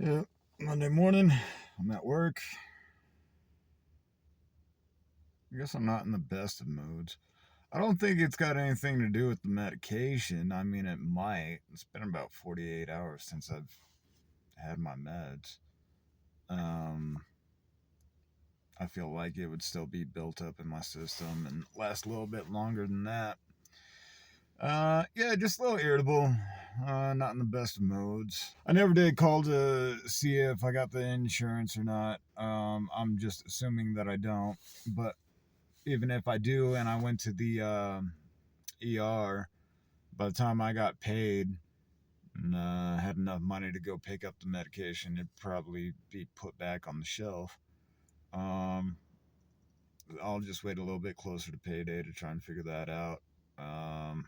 Yeah, Monday morning, I'm at work. I guess I'm not in the best of moods. I don't think it's got anything to do with the medication. I mean, it might. It's been about 48 hours since I've had my meds. Um, I feel like it would still be built up in my system and last a little bit longer than that. Yeah, just a little irritable. Not in the best of moods. I never did call to see if I got the insurance or not. I'm just assuming that I don't. But even if I do and I went to the ER, by the time I got paid and had enough money to go pick up the medication, it'd probably be put back on the shelf. Um, I'll just wait a little bit closer to payday to try and figure that out. Um,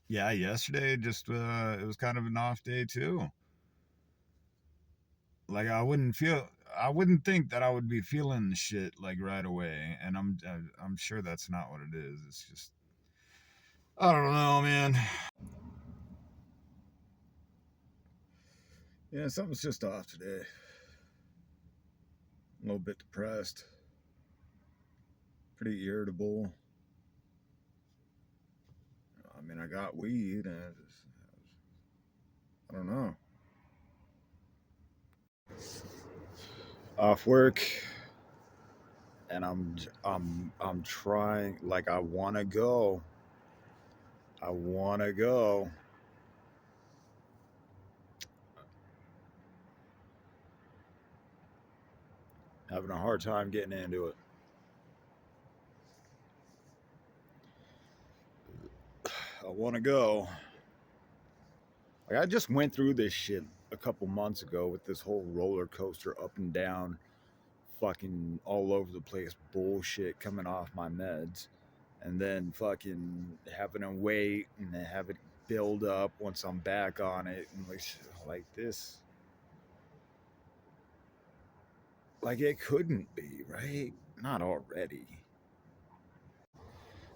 yeah, yesterday just it was kind of an off day too. Like I wouldn't think that I would be feeling the shit like right away, and I'm sure that's not what it is. It's just I don't know, man. Yeah, something's just off today. A little bit depressed, pretty irritable. I mean, I got weed, and I don't know. Off work, and I'm trying. Like I want to go. I want to go. Having a hard time getting into it. I want to go. Like I just went through this shit a couple months ago with this whole roller coaster up and down, fucking all over the place bullshit coming off my meds, and then fucking having to wait and then have it build up once I'm back on it, and like this, like it couldn't be right, not already.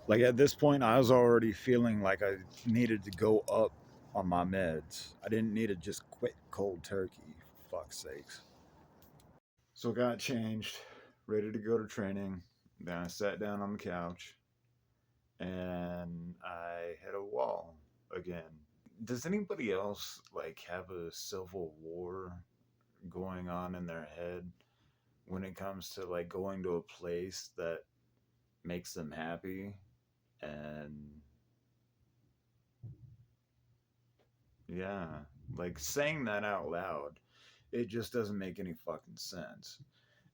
Like at this point, I was already feeling like I needed to go up on my meds. I didn't need to just quit cold turkey. For fuck's sakes. So got changed, ready to go to training. Then I sat down on the couch and I hit a wall again. Does anybody else like have a civil war going on in their head when it comes to like going to a place that makes them happy? And yeah, like saying that out loud, it just doesn't make any fucking sense.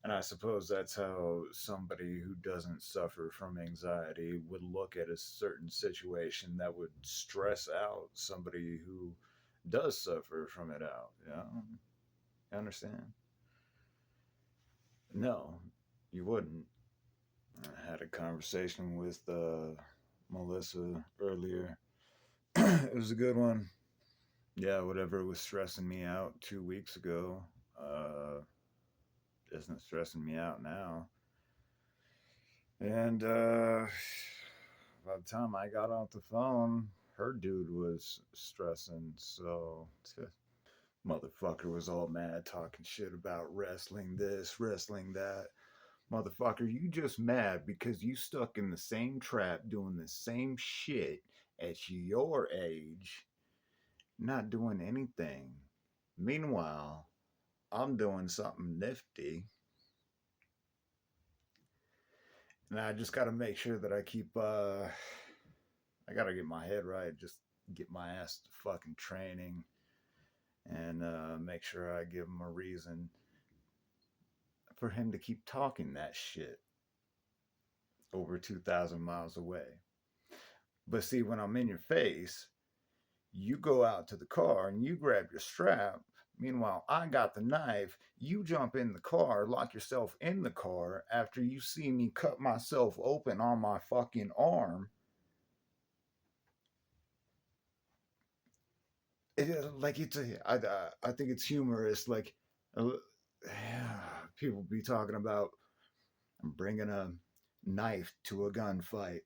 And I suppose that's how somebody who doesn't suffer from anxiety would look at a certain situation that would stress out somebody who does suffer from it out. You know? You understand? No, you wouldn't. I had a conversation with Melissa earlier. It was a good one. Yeah, whatever was stressing me out 2 weeks ago uh, isn't stressing me out now. And by the time I got off the phone, her dude was stressing. So, motherfucker was all mad, talking shit about wrestling this, wrestling that. Motherfucker, you just mad because you stuck in the same trap doing the same shit at your age, not doing anything. Meanwhile, I'm doing something nifty, and I just got to make sure that I keep I gotta get my head right. Just get my ass to fucking training and make sure I give him a reason for him to keep talking that shit over 2,000 miles away. But see, when I'm in your face, you go out to the car and you grab your strap. Meanwhile, I got the knife. You jump in the car, lock yourself in the car after you see me cut myself open on my fucking arm. Like I think it's humorous. Like uh, people be talking about bringing a knife to a gunfight,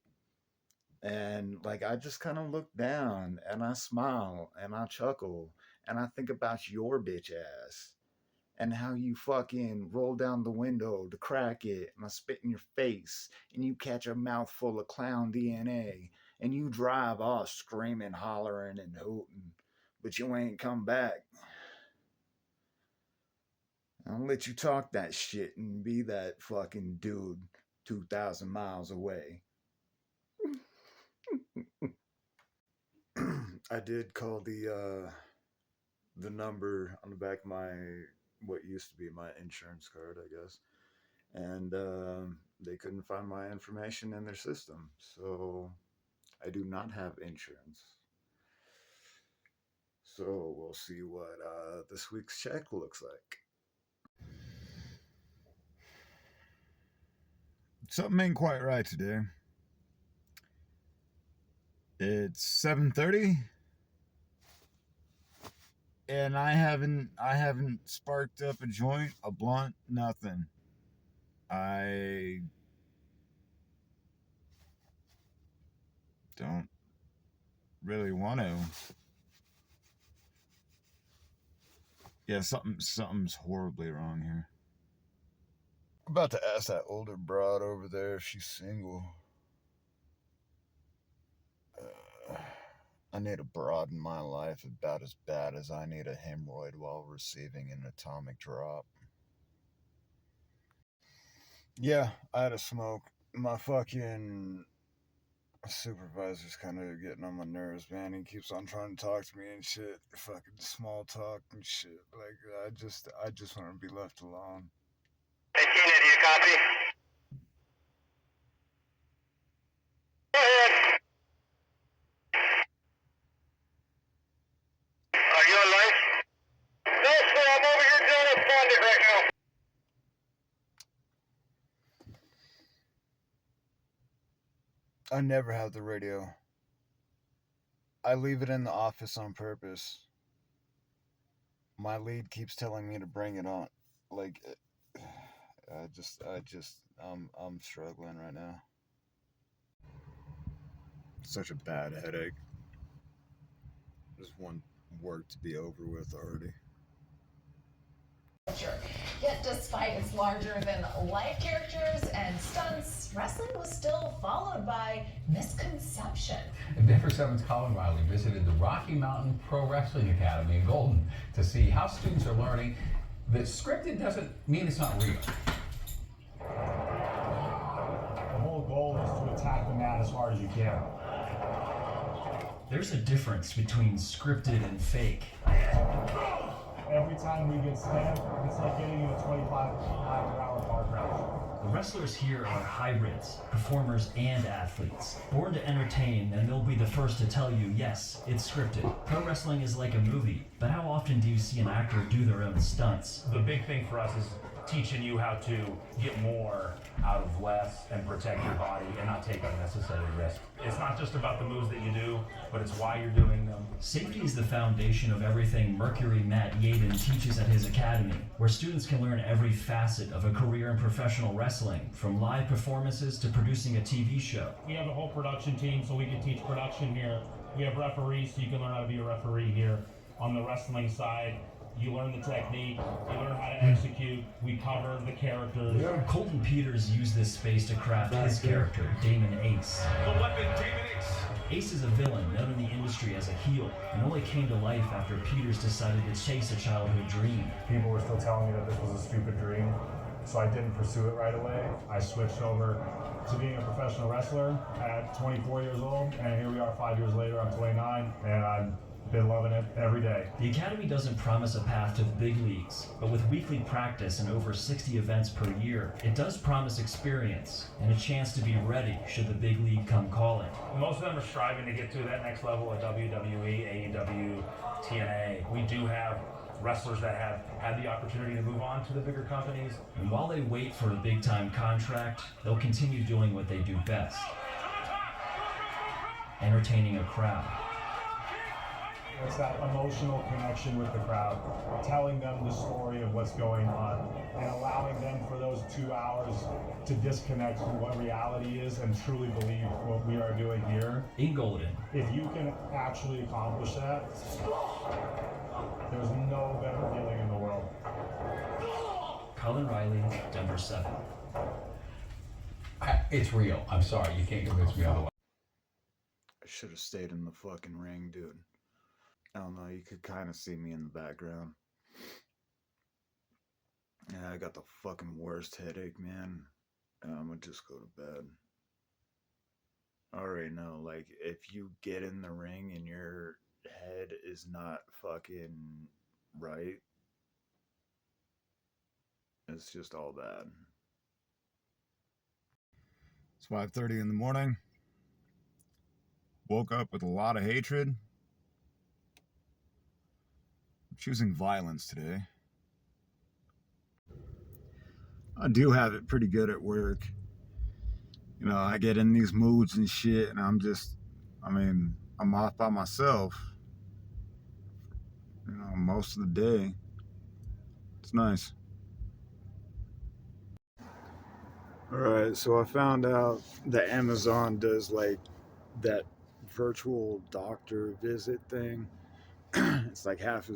and like I just kind of look down and I smile and I chuckle And I think about your bitch ass and how you fucking roll down the window to crack it and I spit in your face and you catch a mouthful of clown DNA and you drive off screaming, hollering, and hooting, but you ain't come back. I'll let you talk that shit and be that fucking dude 2,000 miles away. I did call the number on the back of my what used to be my insurance card, I guess, and they couldn't find my information in their system, so I do not have insurance. So we'll see what this week's check looks like. Something ain't quite right today. It's 7:30. And I haven't sparked up a joint, a blunt, nothing. I don't really want to. Yeah, something's horribly wrong here. I'm about to ask that older broad over there if she's single. I need a broad in my life about as bad as I need a hemorrhoid while receiving an atomic drop. Yeah, I had a smoke. My fucking supervisor's kind of getting on my nerves, man. He keeps on trying to talk to me and shit. Fucking small talk and shit. Like, I just want to be left alone. Hey, Tina, do you copy? Go ahead. Are you on live? No, sir, I'm over here doing a funded right now. I never have the radio. I leave it in the office on purpose. My lead keeps telling me to bring it on. Like, I'm struggling right now. Such a bad headache. Just want work to be over with already. Yet despite its larger-than-life characters and stunts, wrestling was still followed by misconception. Denver 7's Colin Riley visited the Rocky Mountain Pro Wrestling Academy in Golden to see how students are learning that scripted doesn't mean it's not real. The whole goal is to attack the mat as hard as you can. There's a difference between scripted and fake. Every time we get slammed, it's like getting in a 25-mile-per-hour car crash. The wrestlers here are hybrids, performers and athletes, born to entertain, and they'll be the first to tell you, yes, it's scripted. Pro wrestling is like a movie, but how often do you see an actor do their own stunts? The big thing for us is teaching you how to get more out of less and protect your body and not take unnecessary risk. It's not just about the moves that you do, but it's why you're doing them. Safety is the foundation of everything Mercury Matt Yaden teaches at his academy, where students can learn every facet of a career in professional wrestling, from live performances to producing a TV show. We have a whole production team, so we can teach production here. We have referees, so you can learn how to be a referee here. On the wrestling side, you learn the technique, you learn how to execute, we cover the characters. Colton Peters used this space to craft his character, Damon Ace. The weapon, Damon Ace. Ace is a villain known in the industry as a heel, and only came to life after Peters decided to chase a childhood dream. People were still telling me that this was a stupid dream, so I didn't pursue it right away. I switched over to being a professional wrestler at 24 years old, and here we are 5 years later, I'm 29, and I've been loving it every day. The Academy doesn't promise a path to the big leagues, but with weekly practice and over 60 events per year, it does promise experience and a chance to be ready should the big league come calling. Most of them are striving to get to that next level at WWE, AEW, TNA. We do have wrestlers that have had the opportunity to move on to the bigger companies. And while they wait for a big-time contract, they'll continue doing what they do best: entertaining a crowd. It's that emotional connection with the crowd, telling them the story of what's going on, and allowing them for those 2 hours to disconnect from what reality is and truly believe what we are doing here. In Golden, If you can actually accomplish that, There's no better feeling in the world. Colin Riley, Denver 7. It's real. I'm sorry. You can't convince me otherwise. I should have stayed in the fucking ring, dude. I don't know, you could kind of see me in the background. Yeah, I got the fucking worst headache, man. I'm gonna just go to bed. I already know, like, if you get in the ring and your head is not fucking right, it's just all bad. It's 5:30 in the morning. Woke up with a lot of hatred. I'm choosing violence today. I do have it pretty good at work. You know, I get in these moods and shit, and I'm off by myself, you know, most of the day. It's nice. All right, so I found out that Amazon does like that virtual doctor visit thing. It's like half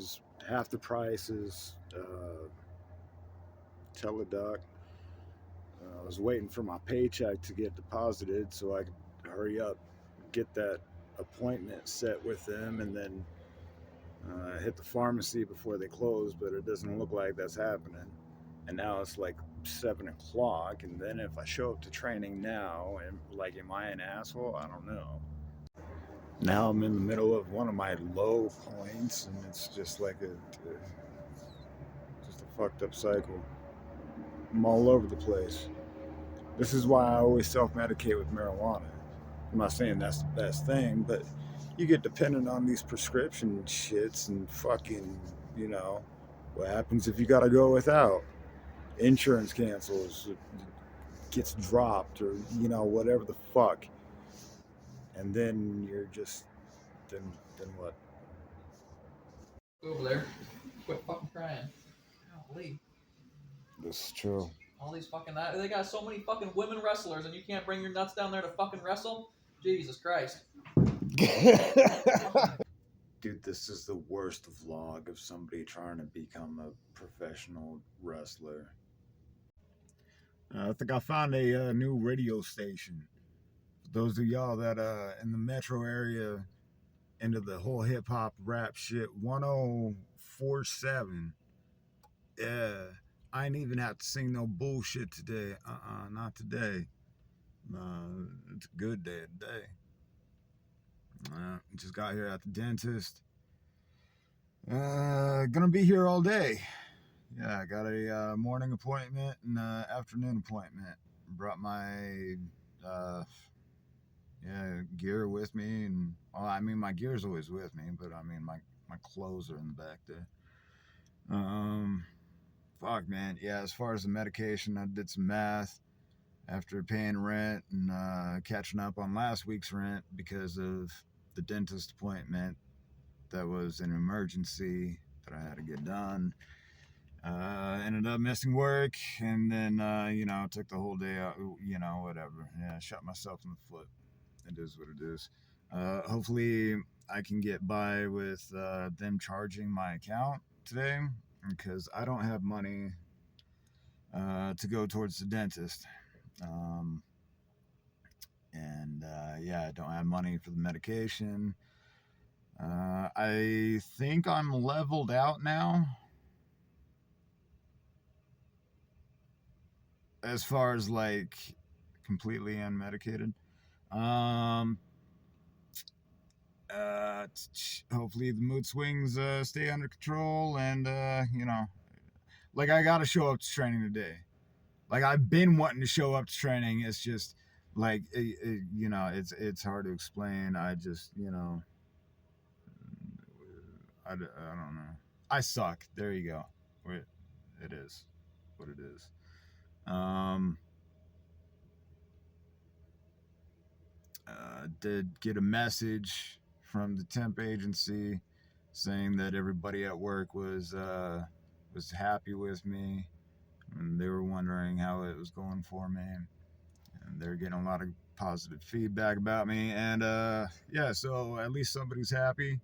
the price is teledoc. I was waiting for my paycheck to get deposited so I could hurry up, get that appointment set with them, and then hit the pharmacy before they close. But it doesn't look like that's happening. And now it's like 7 o'clock. And then if I show up to training now, and like, am I an asshole? I don't know. Now I'm in the middle of one of my low points, and it's just like just a fucked up cycle. I'm all over the place. This is why I always self-medicate with marijuana. I'm not saying that's the best thing, but you get dependent on these prescription shits and fucking, you know, what happens if you gotta go without? Insurance cancels, gets dropped, or, you know, whatever the fuck. And then you're just, then what? Go over there. Quit fucking crying. Golly. This is true. All these fucking they got so many fucking women wrestlers and you can't bring your nuts down there to fucking wrestle? Jesus Christ. Dude, this is the worst vlog of somebody trying to become a professional wrestler. I think I found a new radio station. For those of y'all that in the metro area into the whole hip hop rap shit, 1047. Yeah, I ain't even have to sing no bullshit today. Not today. It's a good day today. Just got here at the dentist. Gonna be here all day. Yeah, I got a morning appointment and afternoon appointment. Brought my gear with me, and well, I mean, my gear's always with me, but I mean, my clothes are in the back there. Fuck, man. Yeah, as far as the medication, I did some math after paying rent and catching up on last week's rent because of the dentist appointment that was an emergency that I had to get done. Ended up missing work, and then took the whole day out. Whatever. Yeah, shot myself in the foot. It is what it is. Hopefully, I can get by with them charging my account today, because I don't have money to go towards the dentist. I don't have money for the medication. I think I'm leveled out now as far as like completely unmedicated. Hopefully the mood swings stay under control, and like, I gotta show up to training today. Like, I've been wanting to show up to training. It's just like it's hard to explain. I just I don't know. I suck. There you go. It is what it is. Did get a message from the temp agency saying that everybody at work was happy with me, and they were wondering how it was going for me, and they're getting a lot of positive feedback about me, and so at least somebody's happy.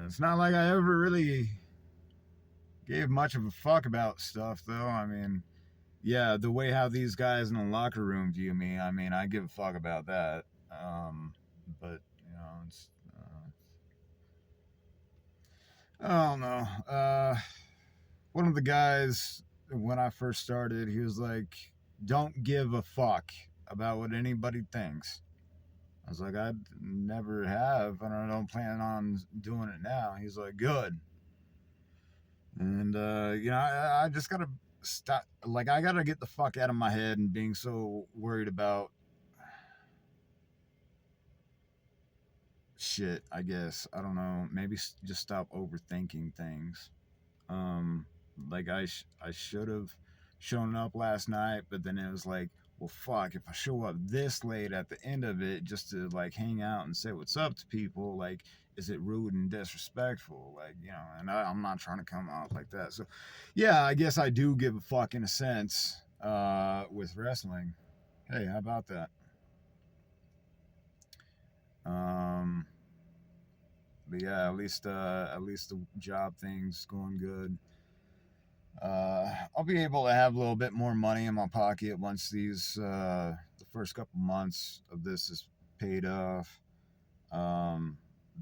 It's not like I ever really gave much of a fuck about stuff, though. I mean, yeah, the way how these guys in the locker room view me, I mean, I give a fuck about that. But, it's, I don't know. One of the guys, when I first started, he was like, don't give a fuck about what anybody thinks. I was like, I never have, and I don't plan on doing it now. He's like, good. And, I just gotta stop. Like, I gotta get the fuck out of my head and being so worried about shit, I guess. I don't know. Maybe just stop overthinking things. Um, like I should have shown up last night, but then it was like, well, fuck, if I show up this late at the end of it just to like hang out and say what's up to people, like, is it rude and disrespectful? Like, and I'm not trying to come off like that. So, yeah, I guess I do give a fuck in a sense with wrestling. Hey, how about that? But yeah, at least the job thing's going good. I'll be able to have a little bit more money in my pocket once these the first couple months of this is paid off.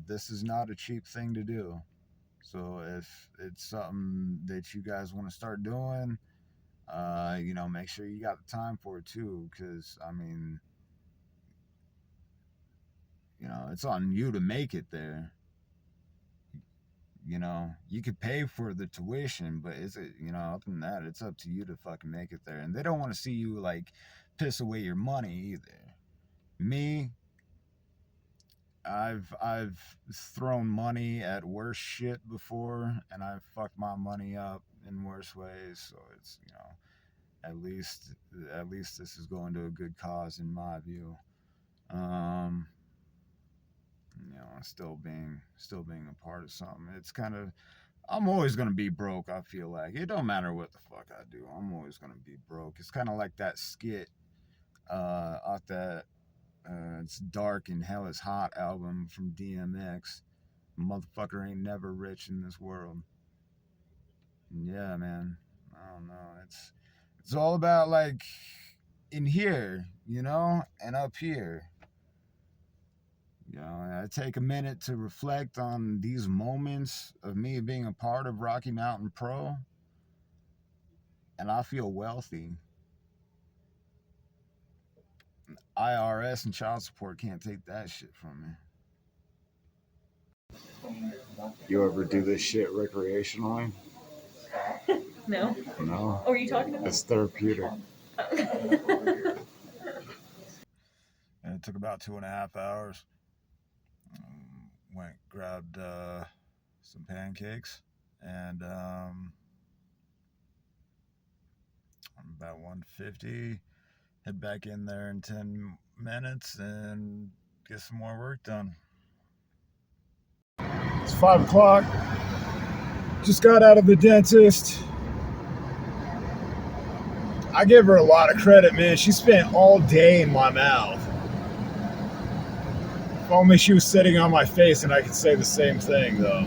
This is not a cheap thing to do. So if it's something that you guys want to start doing, make sure you got the time for it too, because I mean, it's on you to make it there. You could pay for the tuition, but other than that, it's up to you to fucking make it there. And they don't want to see you like piss away your money either. Me, I've thrown money at worse shit before, and I've fucked my money up in worse ways. So it's at least this is going to a good cause in my view. Still being a part of something. It's kind of, I'm always gonna be broke. I feel like it don't matter what the fuck I do. I'm always gonna be broke. It's kind of like that skit off that It's Dark and Hell is Hot album from DMX. Motherfucker ain't never rich in this world. And yeah, man. I don't know. It's all about like in here, and up here. I take a minute to reflect on these moments of me being a part of Rocky Mountain Pro, and I feel wealthy. IRS and child support can't take that shit from me. You ever do this shit recreationally? No. No? Oh, are you talking about? It's therapeutic. And it took about 2.5 hours. Went, grabbed some pancakes, and about 150. Head back in there in 10 minutes and get some more work done. It's 5 o'clock. Just got out of the dentist. I give her a lot of credit, man. She spent all day in my mouth. If only she was sitting on my face and I could say the same thing, though.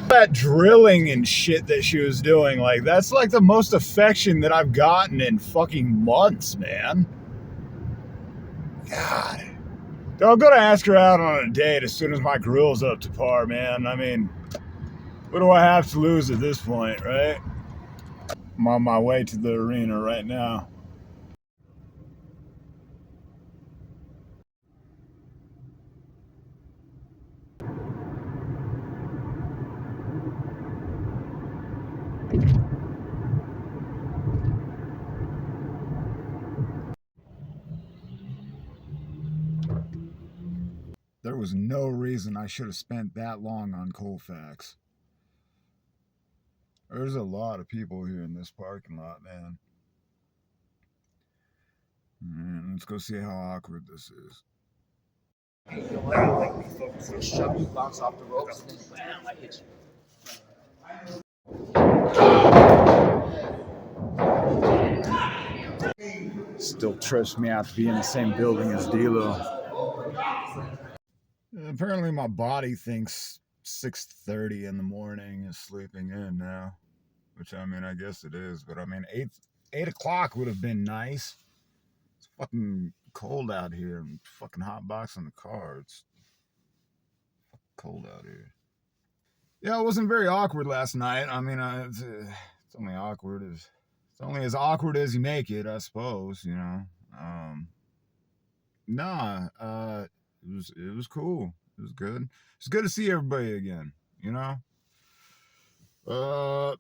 That drilling and shit that she was doing, like, that's like the most affection that I've gotten in fucking months, man. God. I'm gonna ask her out on a date as soon as my grill's up to par, man. I mean, what do I have to lose at this point, right? I'm on my way to the arena right now. There was no reason I should have spent that long on Colfax. There's a lot of people here in this parking lot, man. Let's go see how awkward this is. Shove you, bounce off the ropes, and then bam, I hit you. Still trips me out to be in the same building as D'Lo. Apparently my body thinks 6:30 in the morning is sleeping in now, which I mean I guess it is, but I mean 8 o'clock would have been nice. It's fucking cold out here and fucking hot box in the car. It's cold out here. Yeah, it wasn't very awkward last night. I mean, it's only awkward as it's only as awkward as you make it, I suppose. You know. Nah, it was cool. It was good. It's good to see everybody again. You know.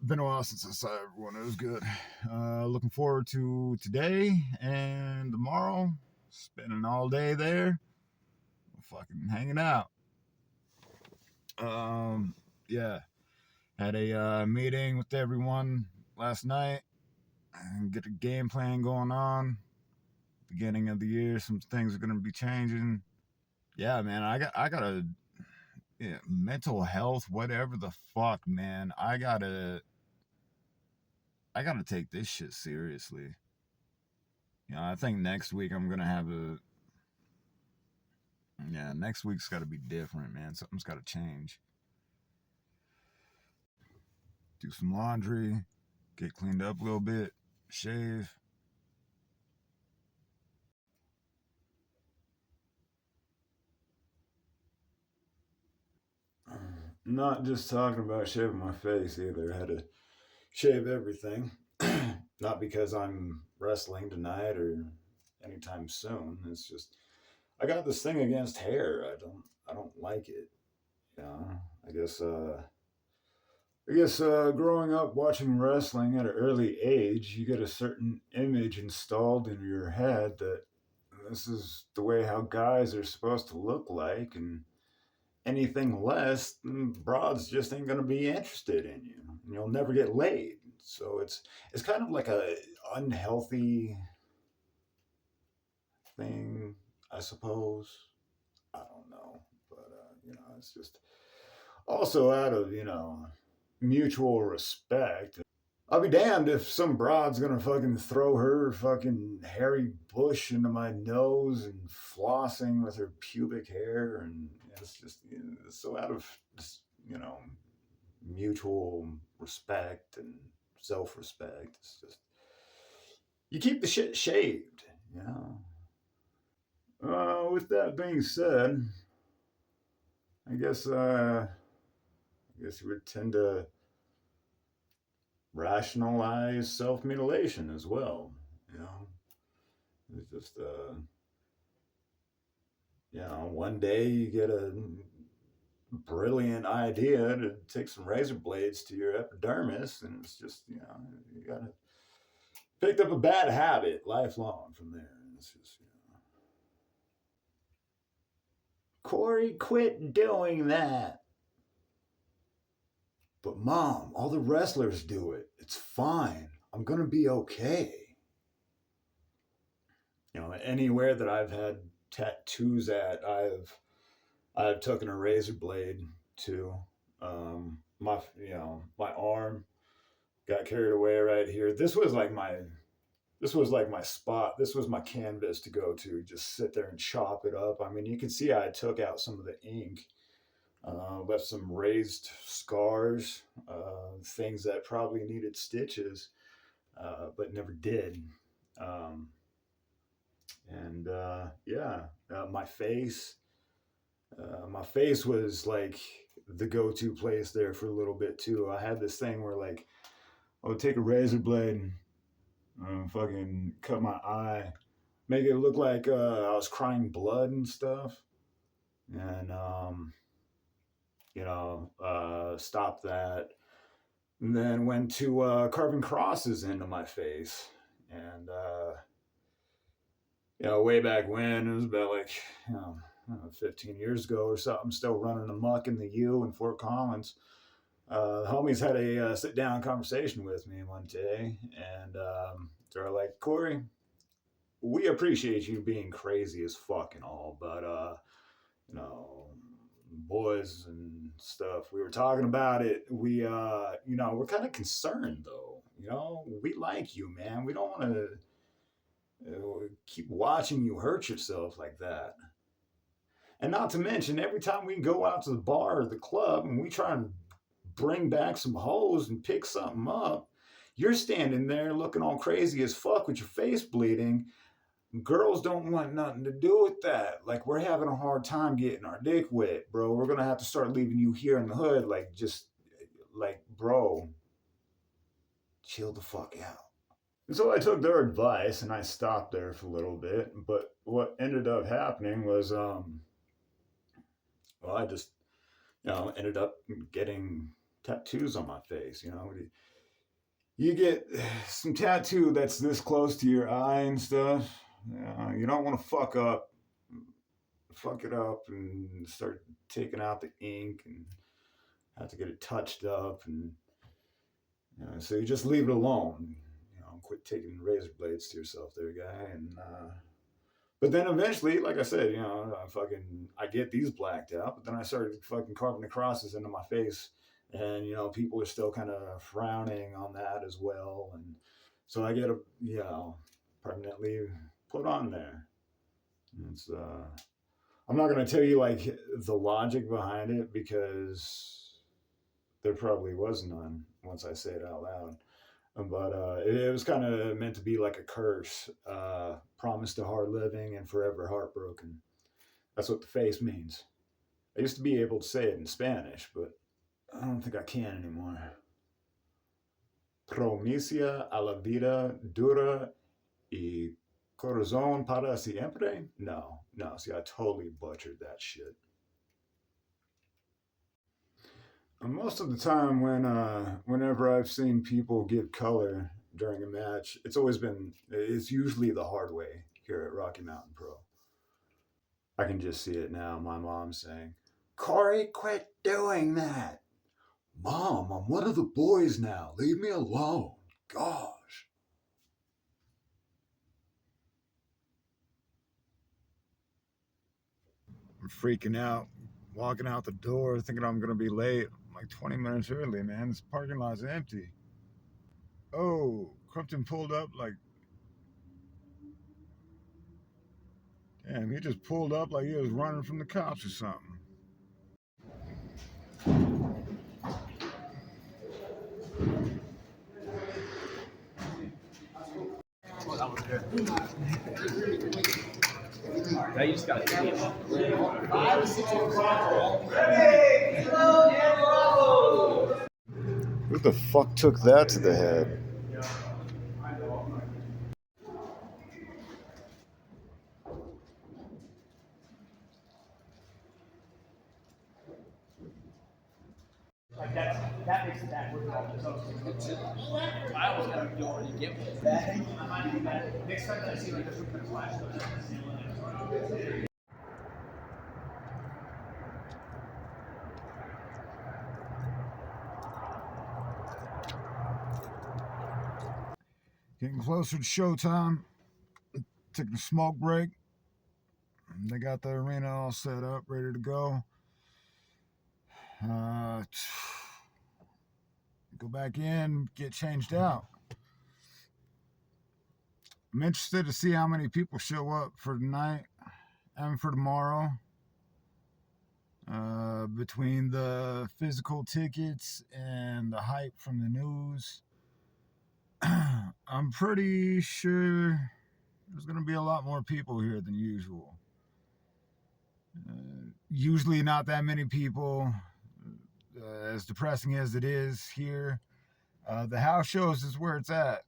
Been a while since I saw everyone. It was good. Looking forward to today and tomorrow. Spending all day there. Fucking hanging out. Yeah. Had a meeting with everyone last night and get a game plan going on. Beginning of the year, some things are gonna be changing. Yeah, man, I got a mental health, whatever the fuck, man. I gotta take this shit seriously. You know, I think next week I'm gonna have next week's gotta be different, man. Something's gotta change. Do some laundry, get cleaned up a little bit, shave. Not just talking about shaving my face either. I had to shave everything. Not because I'm wrestling tonight or anytime soon. It's just I got this thing against hair. I don't like it. You know. I guess growing up watching wrestling at an early age, you get a certain image installed in your head that this is the way how guys are supposed to look like, and anything less, broads just ain't gonna be interested in you, and you'll never get laid. So it's kind of like a unhealthy thing, I suppose. I don't know, but it's just also out of mutual respect. I'll be damned if some broad's gonna fucking throw her fucking hairy bush into my nose and flossing with her pubic hair, and it's just it's so out of you know mutual respect and self-respect. It's just you keep the shit shaved, you know. With that being said, I guess you would tend to rationalize self-mutilation as well. You know, it's just one day you get a brilliant idea to take some razor blades to your epidermis, and it's just you gotta picked up a bad habit lifelong from there. And it's just Corey, quit doing that. But Mom, all the wrestlers do it. It's fine. I'm gonna be okay. You know, anywhere that I've had tattoos at, I've taken a razor blade to. My arm got carried away right here. This was like my spot. This was my canvas to go to. Just sit there and chop it up. I mean, you can see I took out some of the ink, left some raised scars, things that probably needed stitches, but never did. My face. My face was like the go-to place there for a little bit too. I had this thing where like I would take a razor blade and fucking cut my eye, make it look like I was crying blood and stuff, and stop that. And then went to carving crosses into my face, and way back when it was about like 15 years ago or something, still running amok in the U in Fort Collins. The homies had a sit down conversation with me one day, and they're like, Corey, we appreciate you being crazy as fuck and all, but boys and stuff, we were talking about it. We're kind of concerned though. We like you, man. We don't want to keep watching you hurt yourself like that. And not to mention, every time we go out to the bar or the club and we try and bring back some hoes and pick something up, you're standing there looking all crazy as fuck with your face bleeding. Girls don't want nothing to do with that. Like, we're having a hard time getting our dick wet, bro. We're gonna have to start leaving you here in the hood. Like, just like, bro, chill the fuck out. And so I took their advice and I stopped there for a little bit. But what ended up happening was, well, I just, ended up getting tattoos on my face. You get some tattoo that's this close to your eye and stuff. You don't want to fuck it up and start taking out the ink and have to get it touched up, and so you just leave it alone. Quit taking razor blades to yourself, there, guy. And but then eventually, like I said, I get these blacked out, but then I started fucking carving the crosses into my face, and people are still kind of frowning on that as well, and so I get permanently put on there. It's I'm not going to tell you like the logic behind it, because there probably was none once I say it out loud. But it was kind of meant to be like a curse, promise to hard living and forever heartbroken. That's what the face means. I used to be able to say it in Spanish, but I don't think I can anymore. Promicia a la vida dura y corazón para siempre? No, see, I totally butchered that shit. And most of the time whenever I've seen people give color during a match, it's usually the hard way here at Rocky Mountain Pro. I can just see it now, my mom saying, "Corey, quit doing that." "Mom, I'm one of the boys now. Leave me alone. Gosh." I'm freaking out, walking out the door, thinking I'm going to be late. I'm like 20 minutes early, man. This parking lot's empty. Oh, Crumpton pulled up like... Damn, he just pulled up like he was running from the cops or something. Oh, that was good. Now you just gotta hit him. 5 6 Who the fuck took that to the head? Like that makes it backward. I always gotta do it when you get one. I might do that. Next time I see like a super flash. Getting closer to showtime. Taking a smoke break. They got the arena all set up, ready to go. Go back in, get changed out. I'm interested to see how many people show up for tonight and for tomorrow. Between the physical tickets and the hype from the news, I'm pretty sure there's going to be a lot more people here than usual. Usually not that many people. As depressing as it is here, the house shows is where it's at.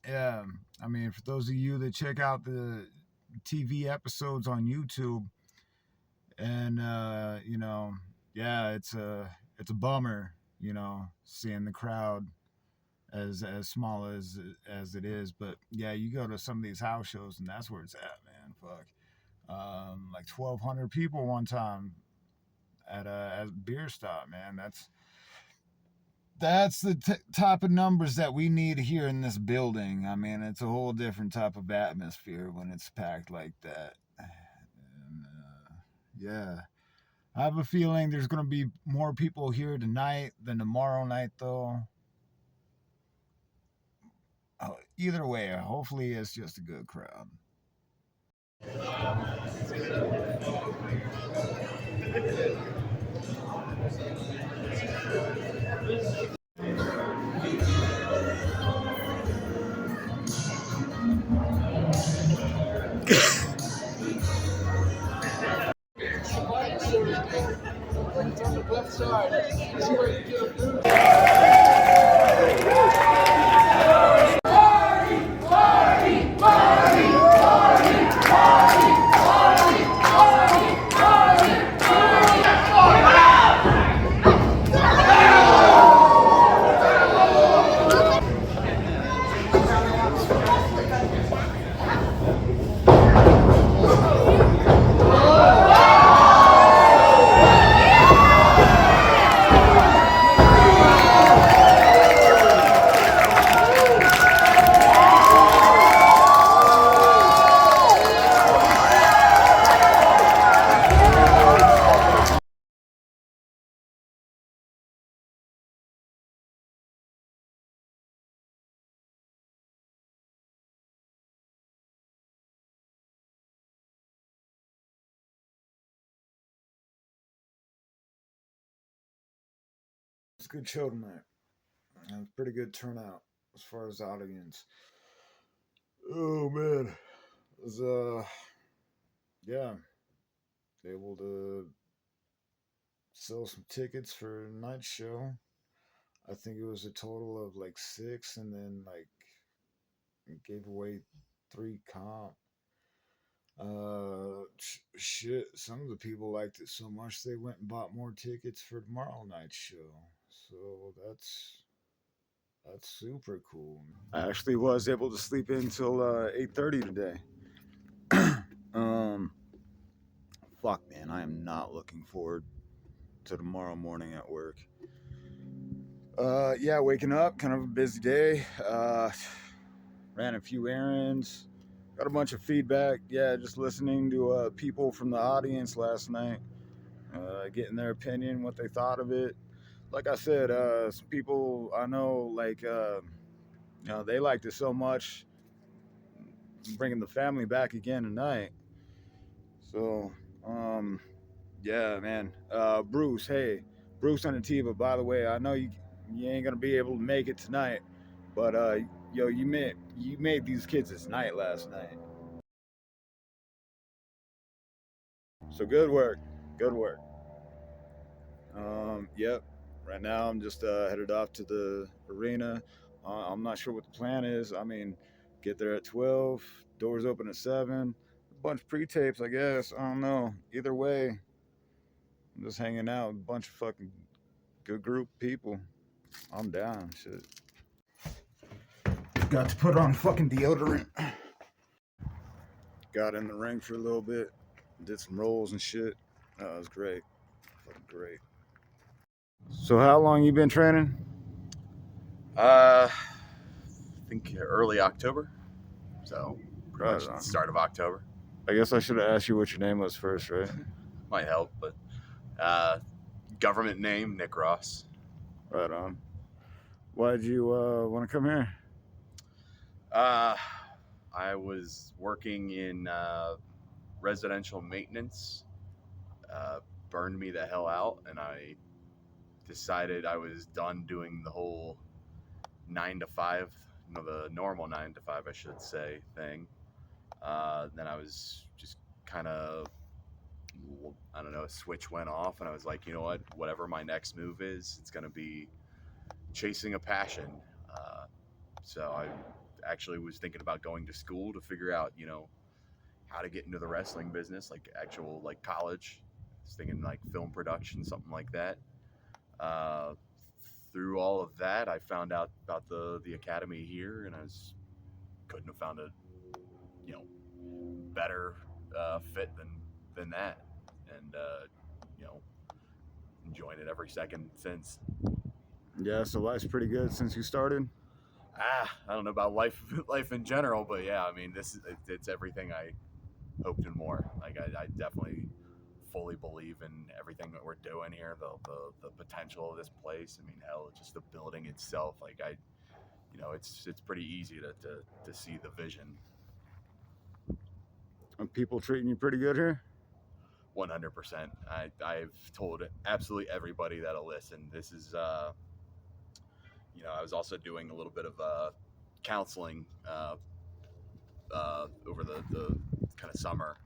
Yeah, I mean, for those of you that check out the TV episodes on YouTube, and it's a bummer, seeing the crowd as small as it is. But yeah, you go to some of these house shows and that's where it's at, man. Fuck, like 1,200 people one time at a beer stop, man. That's the type of numbers that we need here in this building. I mean, it's a whole different type of atmosphere when it's packed like that. And, yeah. I have a feeling there's going to be more people here tonight than tomorrow night, though. Either way, hopefully it's just a good crowd. It's a good show tonight. Pretty good turnout as far as audience. Oh man, it was yeah, able to sell some tickets for a night show. I think it was a total of like 6, and then like gave away 3 comp. Shit, some of the people liked it so much they went and bought more tickets for tomorrow night's show. So that's super cool. I actually was able to sleep in until 8:30 today. um, fuck man, I am not looking forward to tomorrow morning at work. Yeah, waking up, kind of a busy day. Ran a few errands, got a bunch of feedback. Yeah, just listening to people from the audience last night, getting their opinion, what they thought of it. Like I said, some people I know, like, they liked it so much, bringing the family back again tonight. So, yeah, man. Bruce, hey, Bruce and Ativa. By the way, I know you ain't gonna be able to make it tonight, but yo, you made these kids' night last night. So good work, good work. Yep. Right now, I'm just headed off to the arena. I'm not sure what the plan is. I mean, get there at 12. Doors open at 7. A bunch of pre-tapes, I guess. I don't know. Either way, I'm just hanging out with a bunch of fucking good group of people. I'm down. Shit. Got to put on fucking deodorant. Got in the ring for a little bit. Did some rolls and shit. That was great. Fucking great. So how long you been training? I think early October. So pretty Right much on. the start of October. I guess I should have asked you what your name was first, right? Might help, but government name, Nick Ross. Right on. Why'd you want to come here? I was working in residential maintenance. Burned me the hell out, and I decided I was done doing the whole 9 to 5, the normal 9 to 5, I should say, thing. Then I was just kind of, I don't know, a switch went off, and I was like, you know what, whatever my next move is, it's going to be chasing a passion. So I actually was thinking about going to school to figure out, how to get into the wrestling business, like actual, like college. I was thinking like film production, something like that. Uh, Through all of that, I found out about the academy here, and couldn't have found a, better fit than that, and enjoying it every second since. Yeah, so life's pretty good since you started. I don't know about life in general, but yeah, I mean, it's everything I hoped and more. Like I definitely fully believe in everything that we're doing here, the potential of this place. I mean, hell, just the building itself. Like it's pretty easy to see the vision. Are people treating you pretty good here? 100%. I've told absolutely everybody that'll listen. This is I was also doing a little bit of counseling over the the summer,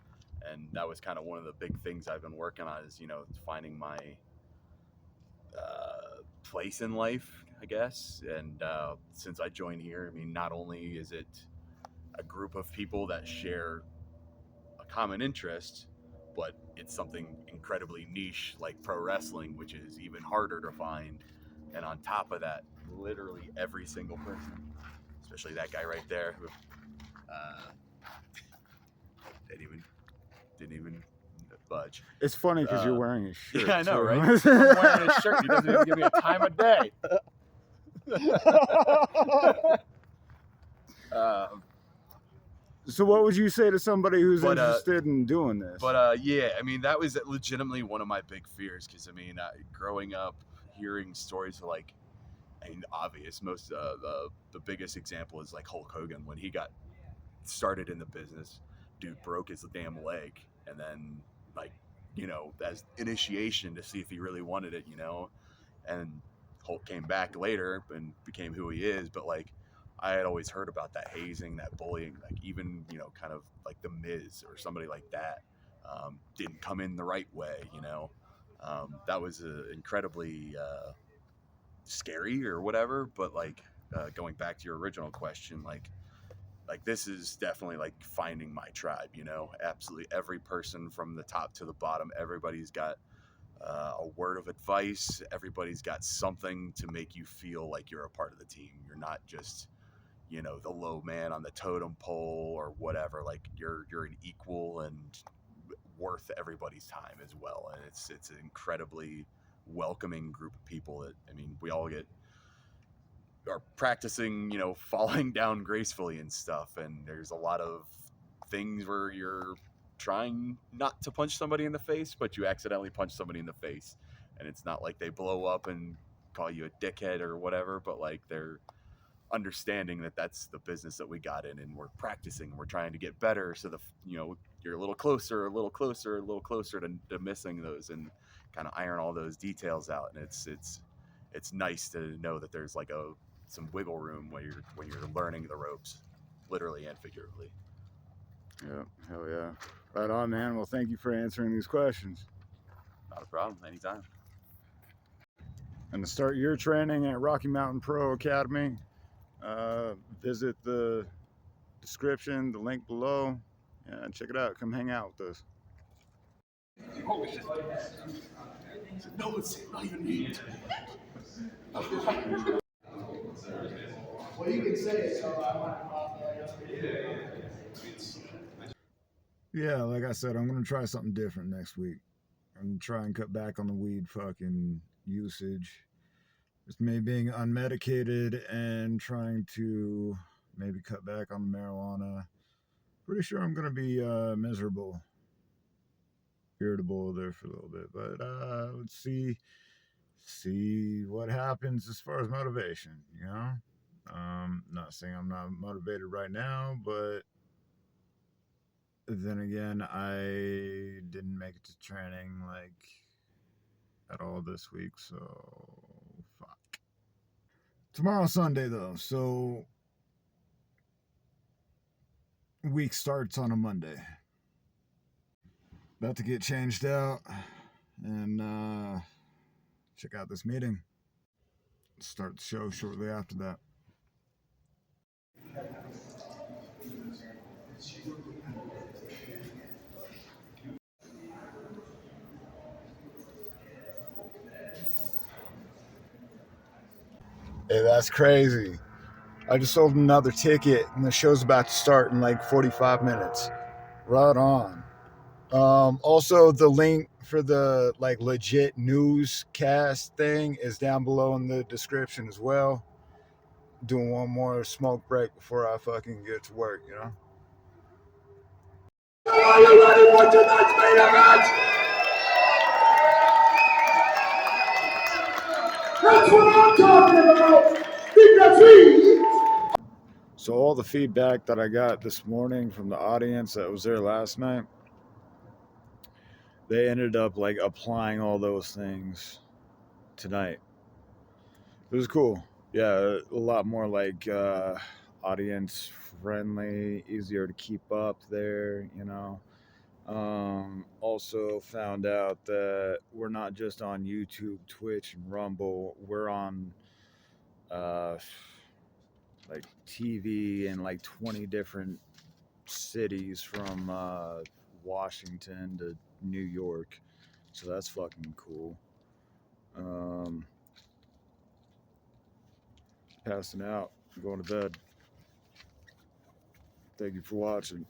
and that was kind of one of the big things I've been working on is, finding my place in life, I guess. And since I joined here, I mean, not only is it a group of people that share a common interest, but it's something incredibly niche like pro wrestling, which is even harder to find. And on top of that, literally every single person, especially that guy right there, who didn't even budge. It's funny because you're wearing his shirt. Yeah, I know, too. right? I'm wearing his shirt. He doesn't even give me a time of day. So what would you say to somebody who's But, interested in doing this? But yeah, I mean, that was legitimately one of my big fears, because I mean, growing up, hearing stories of like, I mean, obvious, most the biggest example is like Hulk Hogan. When he got started in the business, dude broke his damn leg, and then like, as initiation to see if he really wanted it, and Hulk came back later and became who he is. But like, I had always heard about that hazing, that bullying, like even, kind of like the Miz or somebody like that, didn't come in the right way, that was incredibly scary or whatever. But like, going back to your original question, like this is definitely like finding my tribe, absolutely every person from the top to the bottom, everybody's got a word of advice. Everybody's got something to make you feel like you're a part of the team. You're not just, the low man on the totem pole or whatever. Like you're an equal and worth everybody's time as well. And it's an incredibly welcoming group of people that, I mean, we all are practicing, falling down gracefully and stuff. And there's a lot of things where you're trying not to punch somebody in the face, but you accidentally punch somebody in the face, and it's not like they blow up and call you a dickhead or whatever, but like they're understanding that that's the business that we got in, and we're practicing, we're trying to get better, so you're a little closer to missing those, and kind of iron all those details out. And it's nice to know that there's like some wiggle room when you're learning the ropes, literally and figuratively. Yeah, hell yeah. Right on, man. Well, thank you for answering these questions. Not a problem. Anytime. And to start your training at Rocky Mountain Pro Academy, visit the description, the link below, and check it out. Come hang out with us. Holy shit. No, it's not even me. Well, you can say it, so I might. Yeah, like I said, I'm going to try something different next week. I'm going to try and cut back on the weed fucking usage. It's me being unmedicated and trying to maybe cut back on the marijuana. Pretty sure I'm going to be miserable, irritable there for a little bit. But let's see what happens as far as motivation, Not saying I'm not motivated right now, but then again, I didn't make it to training like at all this week, so fuck. Tomorrow's Sunday though, so week starts on a Monday. About to get changed out and check out this meeting. Start the show shortly after that. Hey, that's crazy. I just sold another ticket and the show's about to start in like 45 minutes. Right on. Also, the link for the like legit newscast thing is down below in the description as well. Doing one more smoke break before I fucking get to work, Are you ready for tonight's main event? That's what I'm talking about. So all the feedback that I got this morning from the audience that was there last night, they ended up like applying all those things tonight. It was cool. Yeah, a lot more like audience friendly, easier to keep up there, you know. Also found out that we're not just on YouTube, Twitch, and Rumble. We're on like TV in like 20 different cities from Washington to New York. So that's fucking cool. Passing out, going to bed. Thank you for watching.